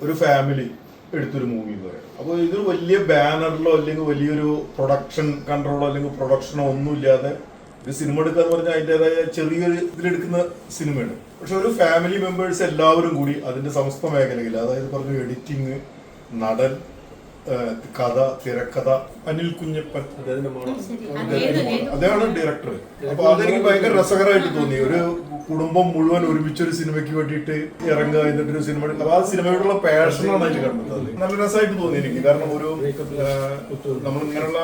ഒരു ഫാമിലി എടുത്തൊരു മൂവി എന്ന് പറയാം. അപ്പോൾ ഇതൊരു വലിയ ബാനറിലോ അല്ലെങ്കിൽ വലിയൊരു പ്രൊഡക്ഷൻ കൺട്രോളോ അല്ലെങ്കിൽ പ്രൊഡക്ഷനോ ഒന്നുമില്ലാതെ ഒരു സിനിമ എടുക്കുക എന്ന് പറഞ്ഞാൽ അതിൻ്റെതായ ചെറിയൊരു ഇതിലെടുക്കുന്ന സിനിമയാണ്. പക്ഷെ ഒരു ഫാമിലി മെമ്പേഴ്സ് എല്ലാവരും കൂടി അതിന്റെ സമസ്ത മേഖലയിൽ, അതായത് പറഞ്ഞു എഡിറ്റിങ്, നടൻ, കഥ, തിരക്കഥ, അനിൽ കുഞ്ഞപ്പൻ അദ്ദേഹമാണ് ഡയറക്ടർ. അപ്പൊ അതെനിക്ക് ഭയങ്കര രസകരമായിട്ട് തോന്നി. ഒരു കുടുംബം മുഴുവൻ ഒരുമിച്ചൊരു സിനിമയ്ക്ക് വേണ്ടിയിട്ട് ഇറങ്ങുക, എന്നിട്ടൊരു സിനിമ. അപ്പൊ ആ സിനിമയോടുള്ള പാഷനാണ് അതിൽ കണ്ടത്. നല്ല രസമായിട്ട് തോന്നി എനിക്ക്. കാരണം ഒരു നമ്മൾ ഇങ്ങനെയുള്ള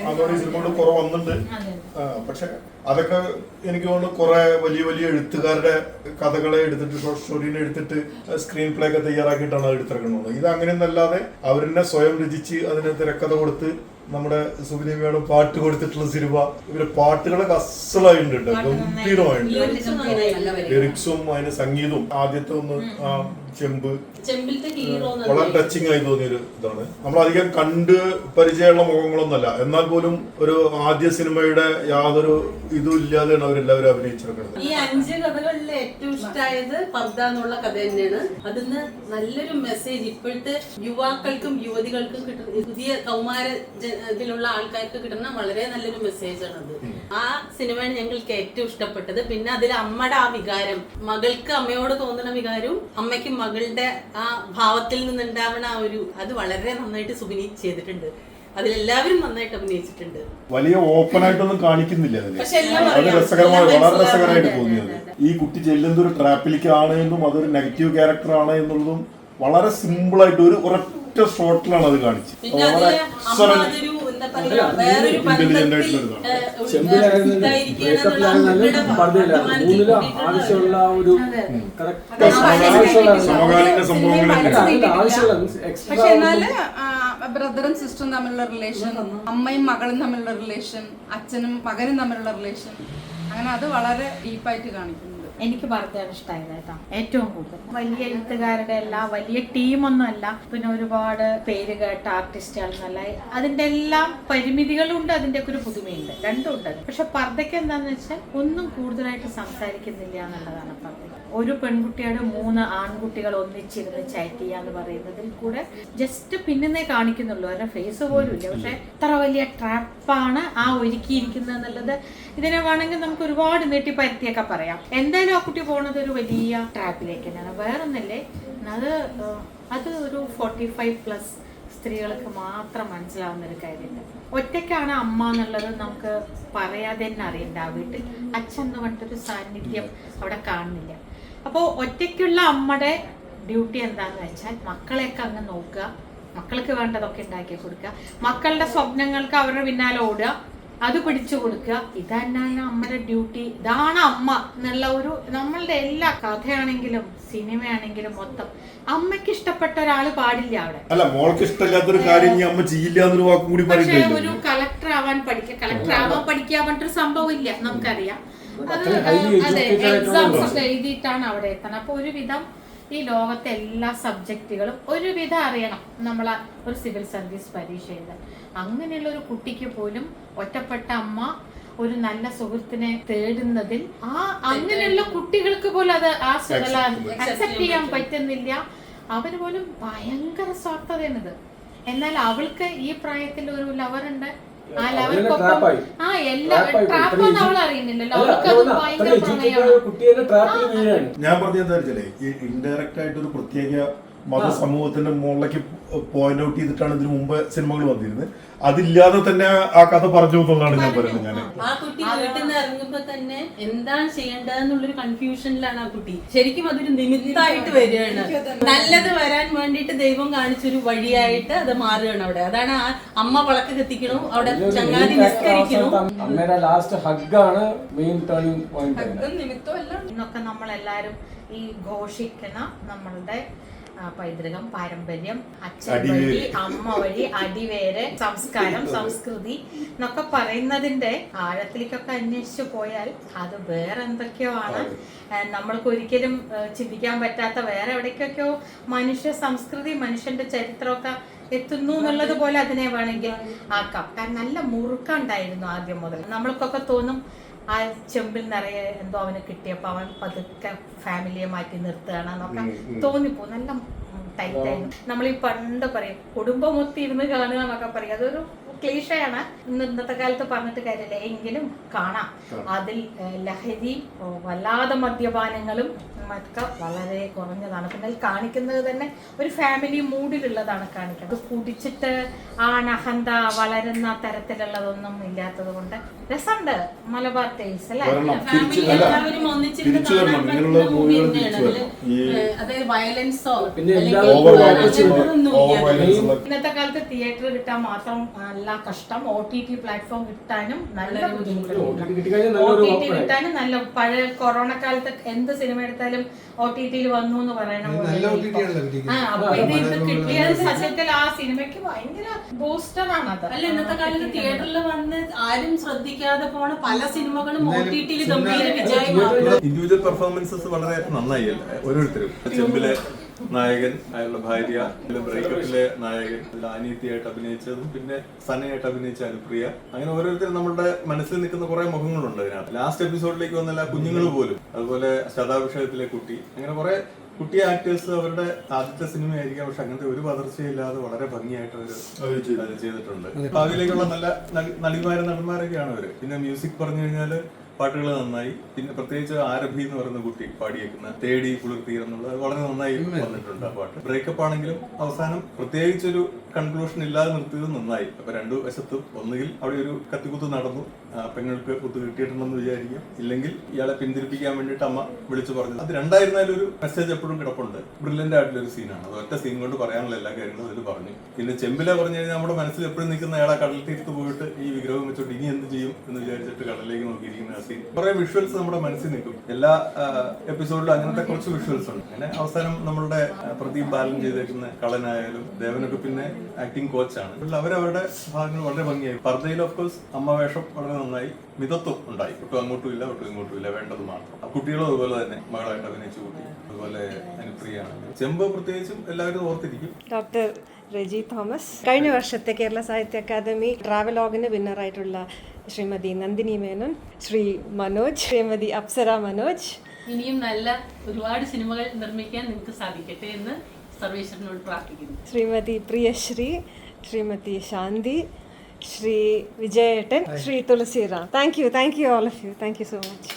അങ്ങോട്ട് സിനിമകൾ കുറെ വന്നിട്ടുണ്ട്. പക്ഷെ അതൊക്കെ എനിക്ക് തോന്നുന്നു കുറെ വലിയ വലിയ എഴുത്തുകാരുടെ കഥകളെ എടുത്തിട്ട്, ഷോർട്ട് സ്റ്റോറീനെ എടുത്തിട്ട് സ്ക്രീൻ പ്ലേ ഒക്കെ തയ്യാറാക്കിയിട്ടാണ് അത് എടുത്തിറക്കുന്നത്. ഇത് അങ്ങനെയൊന്നല്ലാതെ അവരെന്നെ സ്വയം രചിച്ച് അതിന് തിരക്കഥ കൊടുത്ത് നമ്മുടെ സുബിനിമയുടെ പാട്ട് കൊടുത്തിട്ടുള്ള സിനിമ. ഇവരെ പാട്ടുകളൊക്കെ അസലായിട്ടുണ്ട്, ഗംഭീരമായിട്ടുണ്ട്. ലിറിക്സും അതിന്റെ സംഗീതവും ആദ്യത്തെ ഒന്ന് ചെമ്പ് വളരെ ടച്ചിങ് ആയി തോന്നിയൊരു ഇതാണ്. നമ്മളധികം കണ്ട് പരിചയമുള്ള മുഖങ്ങളൊന്നല്ല, എന്നാൽ പോലും ഒരു ആദ്യ സിനിമയുടെ യാതൊരു ഇതും ഇല്ലാതെയാണ് അവരെല്ലാവരും അഭിനയിച്ചിരിക്കുന്നത്. ഈ 5 കഥകളിൽ ഏറ്റവും ഇഷ്ടമായത് പർദ്ദ എന്നുള്ള കഥ തന്നെയാണ്. അതിന്ന് നല്ലൊരു മെസ്സേജ് ഇപ്പോഴത്തെ യുവാക്കൾക്കും യുവതികൾക്കും കിട്ടുന്ന, പുതിയ കൗമാര ഇതിലുള്ള ആൾക്കാർക്ക് കിട്ടുന്ന വളരെ നല്ലൊരു മെസ്സേജ് ആണ് അത്. ആ സിനിമയാണ് ഞങ്ങൾക്ക് ഏറ്റവും ഇഷ്ടപ്പെട്ടത്. പിന്നെ അതിൽ അമ്മയുടെ ആ വികാരം, മകൾക്ക് അമ്മയോട് തോന്നുന്ന വികാരവും അമ്മയ്ക്ക് മകളുടെ ആ ഭാവത്തിൽ നിന്നുണ്ടാവുന്ന ആ ഒരു, അത് വളരെ നന്നായിട്ട് സുബിനി ചെയ്തിട്ടുണ്ട്. അതിലെല്ലാവരും നന്നായിട്ട് അഭിനയിച്ചിട്ടുണ്ട്. വലിയ ഓപ്പൺ ആയിട്ടൊന്നും കാണിക്കുന്നില്ല അതില്. അത് രസകരമായി, വളരെ രസകരമായിട്ട് തോന്നിയത്. ഈ കുട്ടി ചെല്ലുന്നത് ഒരു ട്രാപ്പിലേക്കാണ് എന്നും അതൊരു നെഗറ്റീവ് ക്യാരക്ടർ ആണ് എന്നുള്ളതും വളരെ സിമ്പിൾ ആയിട്ട് ഒരു ഒരൊറ്റ ഷോട്ടിലാണ് അത് കാണിച്ചത്. ആവശ്യമുള്ള ഒരു സമകാലീന സംഭവങ്ങൾ. പക്ഷെ എന്നാല് ബ്രദറും സിസ്റ്ററും തമ്മിലുള്ള റിലേഷൻ, അമ്മയും മകളും തമ്മിലുള്ള റിലേഷൻ, അച്ഛനും മകനും തമ്മിലുള്ള റിലേഷൻ, അങ്ങനെ അത് വളരെ ഡീപ്പായിട്ട് കാണിക്കുന്നുണ്ട്. എനിക്ക് ഭർത്തയാണ് ഇഷ്ടമായത് കേട്ടോ, ഏറ്റവും കൂടുതൽ. വലിയ എഴുത്തുകാരുടെ അല്ല, വലിയ ടീമൊന്നും അല്ല, പിന്നെ ഒരുപാട് പേര് കേട്ട ആർട്ടിസ്റ്റുകളെന്നല്ല. അതിന്റെ എല്ലാം പരിമിതികളുണ്ട്, അതിന്റെ ഒക്കെ ഒരു പുതുമയുണ്ട്, രണ്ടും ഉണ്ട്. പക്ഷെ പർദ്ദയ്ക്ക് എന്താന്ന് വെച്ചാൽ ഒന്നും കൂടുതലായിട്ട് സംസാരിക്കുന്നില്ല എന്നുള്ളതാണ് പർദ്ദ. ഒരു പെൺകുട്ടിയുടെ 3 ആൺകുട്ടികൾ ഒന്നിച്ചിരുന്ന് ചാറ്റ് ചെയ്യാന്ന് പറയുന്നതിൽ കൂടെ ജസ്റ്റ് പിന്നേ കാണിക്കുന്നുള്ളൂ, അവരുടെ ഫേസ് പോലും ഇല്ല. പക്ഷെ ഇത്ര വലിയ ട്രാപ്പാണ് ആ ഒരുക്കിയിരിക്കുന്നത് എന്നുള്ളത് ഇതിനെ വേണമെങ്കിൽ നമുക്ക് ഒരുപാട് നീട്ടിപ്പരത്തിയൊക്കെ പറയാം. എന്തായാലും ആ കുട്ടി പോണത് ഒരു വലിയ ട്രാപ്പിലേക്ക് തന്നെയാണ്, വേറൊന്നല്ലേ. അത് ഒരു 45+ സ്ത്രീകൾക്ക് മാത്രം മനസ്സിലാവുന്ന ഒരു കാര്യമില്ല. ഒറ്റയ്ക്കാണ് അമ്മ എന്നുള്ളത് നമുക്ക് പറയാതെ തന്നെ അറിയണ്ട. ആ വീട്ടിൽ അച്ഛൻ എന്ന് പറഞ്ഞിട്ടൊരു സാന്നിധ്യം അവിടെ കാണുന്നില്ല. അപ്പോൾ ഒറ്റയ്ക്കുള്ള അമ്മയുടെ ഡ്യൂട്ടി എന്താന്ന് വെച്ചാൽ മക്കളെയൊക്കെ അങ്ങ് നോക്കുക, മക്കൾക്ക് വേണ്ടതൊക്കെ ഉണ്ടാക്കി കൊടുക്കുക, മക്കളുടെ സ്വപ്നങ്ങൾക്ക് അവരുടെ പിന്നാലെ ഓടുക, അത് പിടിച്ചു കൊടുക്കുക. ഇതന്നെയാണ് അമ്മയുടെ ഡ്യൂട്ടി. ഇതാണ് അമ്മ എന്നുള്ള ഒരു, നമ്മളുടെ എല്ലാ കഥയാണെങ്കിലും സിനിമയാണെങ്കിലും മൊത്തം അമ്മയ്ക്ക് ഇഷ്ടപ്പെട്ട ഒരാള് പാടില്ല അവിടെ. അല്ല, മോൾക്ക് ഇഷ്ടമില്ലാത്തൊരു കാര്യം അമ്മ ചെയ്യില്ല എന്നൊരു വാക്കും കൂടി പക്ഷെ ഒരു കളക്ടർ ആവാൻ പഠിക്കുക പറഞ്ഞിട്ടൊരു സംഭവം ഇല്ല, നമുക്കറിയാം. അത് അതെ, എക്സാംസ് ഒക്കെ എഴുതിയിട്ടാണ് അവിടെ എത്തണം. അപ്പൊ ഒരുവിധം ഈ ലോകത്തെ എല്ലാ സബ്ജക്റ്റുകളും ഒരുവിധം അറിയണം നമ്മളെ ഒരു സിവിൽ സർവീസ് പരീക്ഷ എഴുതാൻ. അങ്ങനെയുള്ള ഒരു കുട്ടിക്ക് പോലും ഒറ്റപ്പെട്ട അമ്മ ഒരു നല്ല സുഹൃത്തിനെ തേടുന്നതിൽ അങ്ങനെയുള്ള കുട്ടികൾക്ക് പോലും അത് അക്സെപ്റ്റ് ചെയ്യാൻ പറ്റുന്നില്ല. അവര് പോലും ഭയങ്കര സ്വാർത്ഥതയാണിത്. എന്നാൽ അവൾക്ക് ഈ പ്രായത്തിൽ ഒരു ലവറുണ്ട്, ആ ലവർക്കൊപ്പം ട്രാപ്പൊന്നും അവൾ അറിയുന്നില്ലല്ലോ. ഞാൻ പറഞ്ഞേ, ഈ ഇൻഡയറക്റ്റ് ആയിട്ട് ഒരു പ്രത്യേക മതസമൂഹത്തിന്റെ മുകളിലേക്ക് പോയിന്റ് ഔട്ട് ചെയ്തിട്ടാണ് ഇതിനു മുമ്പ് സിനിമകൾ വന്നിരുന്നത്. അതില്ലാതെ തന്നെ ആ കഥ പറഞ്ഞു എന്നുള്ളതാണ് ഞാൻ പറയുന്നത്. ഞാൻ ആ കുട്ടി വീട്ടിൽ നിന്ന് ഇറങ്ങുമ്പോ തന്നെ എന്താണ് ചെയ്യേണ്ടതെന്നുള്ളൊരു കൺഫ്യൂഷനിലാണ് ആ കുട്ടി. ശരിക്കും അതൊരു നിമിത്തമായിട്ട് വരികയാണ്, നല്ലത് വരാൻ വേണ്ടിയിട്ട് ദൈവം കാണിച്ചൊരു വഴിയായിട്ട് അത് മാറുകയാണ് അവിടെ. അതാണ് ആ അമ്മ വിളക്ക് കത്തിക്കണു, അവിടെ ചങ്ങാതി നിസ്കരിക്കണു. അമ്മയുടെ ലാസ്റ്റ് ഹഗ്ഗാണ് മെയിൻ ടേണിംഗ് പോയിന്റ്. ഇന്നൊക്കെ നമ്മളെല്ലാരും ഈ ഘോഷിക്കുന്ന നമ്മളുടെ പൈതൃകം, പാരമ്പര്യം, അച്ഛൻ വഴി അമ്മ വഴി അടിവേര്, സംസ്കാരം, സംസ്കൃതി എന്നൊക്കെ പറയുന്നതിന്റെ ആഴത്തിലേക്കൊക്കെ അന്വേഷിച്ചു പോയാൽ അത് വേറെ എന്തൊക്കെയോ ആണ്. നമ്മൾക്ക് ഒരിക്കലും ചിന്തിക്കാൻ പറ്റാത്ത വേറെ എവിടേക്കൊക്കെയോ മനുഷ്യ സംസ്കൃതി, മനുഷ്യന്റെ ചരിത്രമൊക്കെ എത്തുന്നു എന്നുള്ളത് പോലെ അതിനെ വേണമെങ്കിൽ ആക്കാം. കാരണം നല്ല മുറുക്കുണ്ടായിരുന്നു ആദ്യം മുതൽ. നമ്മൾക്കൊക്കെ തോന്നും ആ ചെമ്പിൽ നിറയെ എന്തോ അവന് കിട്ടിയപ്പോ അവൻ പതുക്കെ ഫാമിലിയെ മാറ്റി നിർത്തുകയാണെന്നൊക്കെ തോന്നിപ്പോ. നല്ല ടൈറ്റ് ആയിരുന്നു. നമ്മൾ ഈ പണ്ട് പറയും കുടുംബമൊത്തി ഇരുന്ന് കാണുക എന്നൊക്കെ പറയും, അതൊരു ക്ലീഷയാണ്. ഇന്നത്തെ കാലത്ത് പറഞ്ഞിട്ട് കാര്യമില്ല, എങ്കിലും കാണാം. അതിൽ ലഹരി, വല്ലാതെ മദ്യപാനങ്ങളും ഒക്കെ വളരെ കുറഞ്ഞതാണ്. പിന്നെ അതിൽ കാണിക്കുന്നത് തന്നെ ഒരു ഫാമിലി മൂഡിലുള്ളതാണ് കാണിക്കുന്നത്. കുടിച്ചിട്ട് ആണഹന്ത വളരുന്ന തരത്തിലുള്ളതൊന്നും ഇല്ലാത്തത് കൊണ്ട് രസമുണ്ട്. മലബാർ ടേൽസ് അല്ലേ? ഫാമിലി എല്ലാവരും ഒന്നിച്ചിരുന്ന് കാണാൻ പറ്റുന്ന മൂവി തന്നെയാണ്. അതായത് വയലൻസോ ഇന്നത്തെ കാലത്ത് തിയേറ്റർ കിട്ടാൻ മാത്രം നല്ല കഷ്ടം. OTT പ്ലാറ്റ്ഫോം കിട്ടാനും നല്ല ബുദ്ധിമുട്ടുണ്ട്. OTT കിട്ടാനും നല്ല പഴയ കൊറോണ കാലത്ത് എന്ത് സിനിമ എടുത്താലും OTT-യിൽ വന്നു എന്ന് പറയണ പോലെ ഇത് കിട്ടിയത് സത്യത്തിൽ ആ സിനിമയ്ക്ക് ഭയങ്കര ബൂസ്റ്ററാണ് അത്. അല്ല, ഇന്നത്തെ കാലത്ത് തിയേറ്ററിൽ വന്ന് ആരും ശ്രദ്ധിക്കാതെ പോണ പല സിനിമകളും OTT-ൽ ഗംഭീര വിജയമാണ്. ഇൻഡിവിജ്വൽ പെർഫോമൻസസ് വളരെ നന്നായി അല്ലേ ഓരോരുത്തരും. ചെമ്പിലെ നായകൻ, അയാളുടെ ഭാര്യ, ബ്രേക്കപ്പിലെ നായകൻ, അനീതിയായിട്ട് അഭിനയിച്ചതും പിന്നെ സനയായിട്ട് അഭിനയിച്ച അനുപ്രിയ, അങ്ങനെ ഓരോരുത്തരും നമ്മുടെ മനസ്സിൽ നിൽക്കുന്ന കുറെ മുഖങ്ങളുണ്ട് അതിനകത്ത്. ലാസ്റ്റ് എപ്പിസോഡിലേക്ക് വന്നല്ല കുഞ്ഞുങ്ങൾ പോലും, അതുപോലെ ശതാഭിഷേകത്തിലെ കുട്ടി, അങ്ങനെ കുറെ കുട്ടി ആക്ടേഴ്സ് അവരുടെ ആദ്യത്തെ സിനിമയായിരിക്കാം, പക്ഷെ അങ്ങനത്തെ ഒരു പതർച്ചയില്ലാതെ വളരെ ഭംഗിയായിട്ട് അവർ ചെയ്തിട്ടുണ്ട്. ഭാവിയിലേക്കുള്ള നല്ല നടന്മാരൊക്കെയാണ് അവര്. പിന്നെ മ്യൂസിക് പറഞ്ഞു കഴിഞ്ഞാല് പാട്ടുകൾ നന്നായി. പിന്നെ പ്രത്യേകിച്ച് ആരഭി എന്ന് പറയുന്ന കുട്ടി പാടിയേക്കുന്ന തേടി കുളിർത്തീരെന്നുള്ളത് വളരെ നന്നായി വന്നിട്ടുണ്ട് ആ പാട്ട്. ബ്രേക്കപ്പ് ആണെങ്കിലും അവസാനം പ്രത്യേകിച്ചൊരു കൺക്ലൂഷൻ ഇല്ലാതെ നിർത്തിയത് നന്നായി. അപ്പൊ രണ്ടു വശത്തും ഒന്നുകിൽ അവിടെ ഒരു കത്തിക്കുത്ത് നടന്നു, പെങ്ങൾക്ക് കുത്ത് കിട്ടിയിട്ടുണ്ടെന്ന് വിചാരിക്കും, ഇല്ലെങ്കിൽ ഇയാളെ പിന്തിരിപ്പിക്കാൻ വേണ്ടിയിട്ട് അമ്മ വിളിച്ചു പറഞ്ഞത്. അത് രണ്ടായിരുന്നാലും ഒരു മെസ്സേജ് എപ്പോഴും കിടപ്പുണ്ട്. ബ്രില്യന്റ് ആയിട്ടുള്ള ഒരു സീനാണ്. അത് ഒറ്റ സീൻ കൊണ്ട് പറയാനുള്ള എല്ലാ കാര്യങ്ങളും അതിൽ പറഞ്ഞു. പിന്നെ ചെമ്പില പറഞ്ഞു കഴിഞ്ഞാൽ നമ്മുടെ മനസ്സിൽ എപ്പോഴും നിൽക്കുന്ന അയാളെ കടൽ തീർത്ത് പോയിട്ട് ഈ വിഗ്രഹം വെച്ചോട്ട് ഇനി എന്ത് ചെയ്യും എന്ന് വിചാരിച്ചിട്ട് കടലിലേക്ക് നോക്കിയിരിക്കുന്ന സീൻ. കുറെ വിഷ്വൽസ് നമ്മുടെ മനസ്സിൽ നിൽക്കും. എല്ലാ എപ്പിസോഡിലും അങ്ങനത്തെ കുറച്ച് വിഷ്വൽസ് ഉണ്ട്. അങ്ങനെ അവസാനം നമ്മളുടെ പ്രദീപ് ബാലൻ ചെയ്തേക്കുന്ന കളനായാലും ദേവനൊക്കെ പിന്നെ ആക്ടിംഗ് കോച്ചാണ്. അവരവരുടെ ഭാഗങ്ങൾ വളരെ ഭംഗിയായി. പർദ്ദയിൽ ഓഫ് കോഴ്സ് അമ്മ വേഷം വളരെ നന്നായി. മിതത്വം ഉണ്ടായി. ഒട്ടും അങ്ങോട്ടും ഇല്ല ഒട്ടും ഇങ്ങോട്ടും ഇല്ല, വേണ്ടത് മാത്രം. കുട്ടികളും അതുപോലെ തന്നെ മകളായിട്ട് അഭിനയിച്ചു കൂട്ടി. അതുപോലെ അനുപ്രിയാണ്. ചെമ്പ് പ്രത്യേകിച്ചും എല്ലാവരും ഓർത്തിരിക്കും. ഡോക്ടർ റെജി തോമസ്, കഴിഞ്ഞ വർഷത്തെ കേരള സാഹിത്യ അക്കാദമി ട്രാവലോഗിന് വിന്നറായിട്ടുള്ള ശ്രീമതി നന്ദിനി മേനോൻ, ശ്രീ മനോജ്, ശ്രീമതി അപ്സര മനോജ്. ഇനിയും നല്ല ഒരുപാട് സിനിമകൾ നിർമ്മിക്കാൻ നിങ്ങൾക്ക് സാധിക്കട്ടെ എന്ന് സർവേശ്വരനോട് പ്രാർത്ഥിക്കുന്നു. ശ്രീമതി പ്രിയശ്രീ, ശ്രീമതി ശാന്തി, ശ്രീ വിജയേട്ടൻ, Shri Tulasiram. Thank you all of you. Thank you so much.